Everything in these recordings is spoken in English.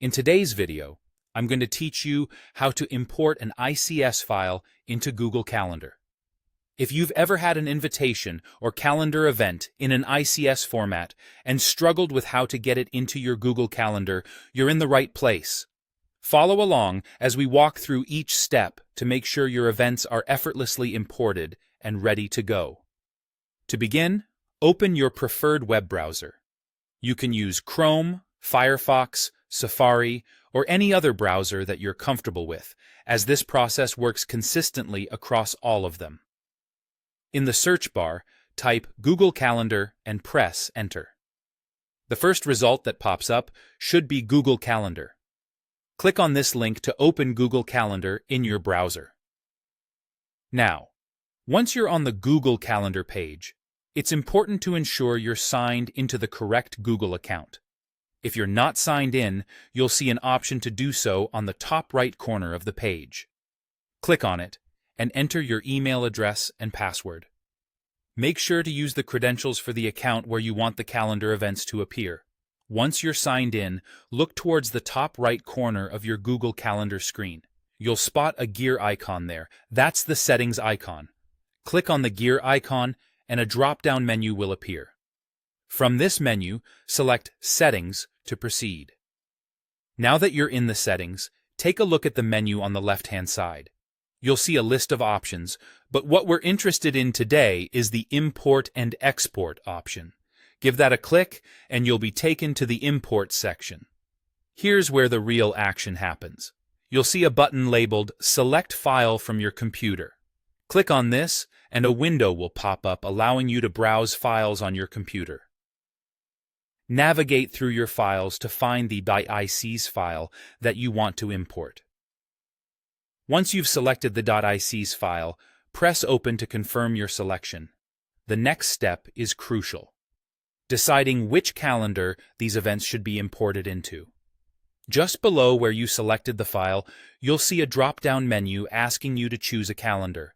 In today's video, I'm going to teach you how to import an ICS file into Google Calendar. If you've ever had an invitation or calendar event in an ICS format and struggled with how to get it into your Google Calendar, you're in the right place. Follow along as we walk through each step to make sure your events are effortlessly imported and ready to go. To begin, open your preferred web browser. You can use Chrome, Firefox, Safari, or any other browser that you're comfortable with, as this process works consistently across all of them. In the search bar, type Google Calendar and press Enter. The first result that pops up should be Google Calendar. Click on this link to open Google Calendar in your browser. Now, once you're on the Google Calendar page, it's important to ensure you're signed into the correct Google account. If you're not signed in, you'll see an option to do so on the top right corner of the page. Click on it and enter your email address and password. Make sure to use the credentials for the account where you want the calendar events to appear. Once you're signed in, look towards the top right corner of your Google Calendar screen. You'll spot a gear icon there. That's the settings icon. Click on the gear icon and a drop-down menu will appear. From this menu, select Settings to proceed. Now that you're in the settings, take a look at the menu on the left-hand side. You'll see a list of options, but what we're interested in today is the Import and Export option. Give that a click, and you'll be taken to the Import section. Here's where the real action happens. You'll see a button labeled Select File from your computer. Click on this, and a window will pop up allowing you to browse files on your computer. Navigate through your files to find the .ics file that you want to import. Once you've selected the .ics file, press Open to confirm your selection. The next step is crucial: deciding which calendar these events should be imported into. Just below where you selected the file, you'll see a drop-down menu asking you to choose a calendar.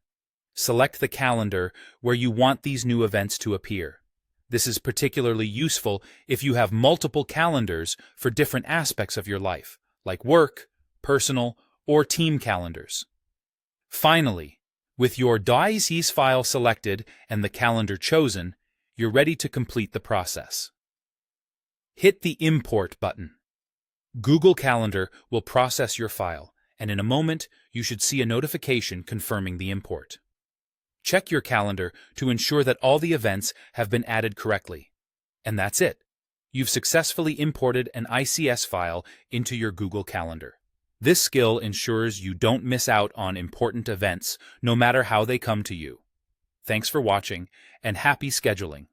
Select the calendar where you want these new events to appear. This is particularly useful if you have multiple calendars for different aspects of your life, like work, personal, or team calendars. Finally, with your .ics file selected and the calendar chosen, you're ready to complete the process. Hit the Import button. Google Calendar will process your file, and in a moment, you should see a notification confirming the import. Check your calendar to ensure that all the events have been added correctly. And that's it. You've successfully imported an ICS file into your Google Calendar. This skill ensures you don't miss out on important events, no matter how they come to you. Thanks for watching, and happy scheduling.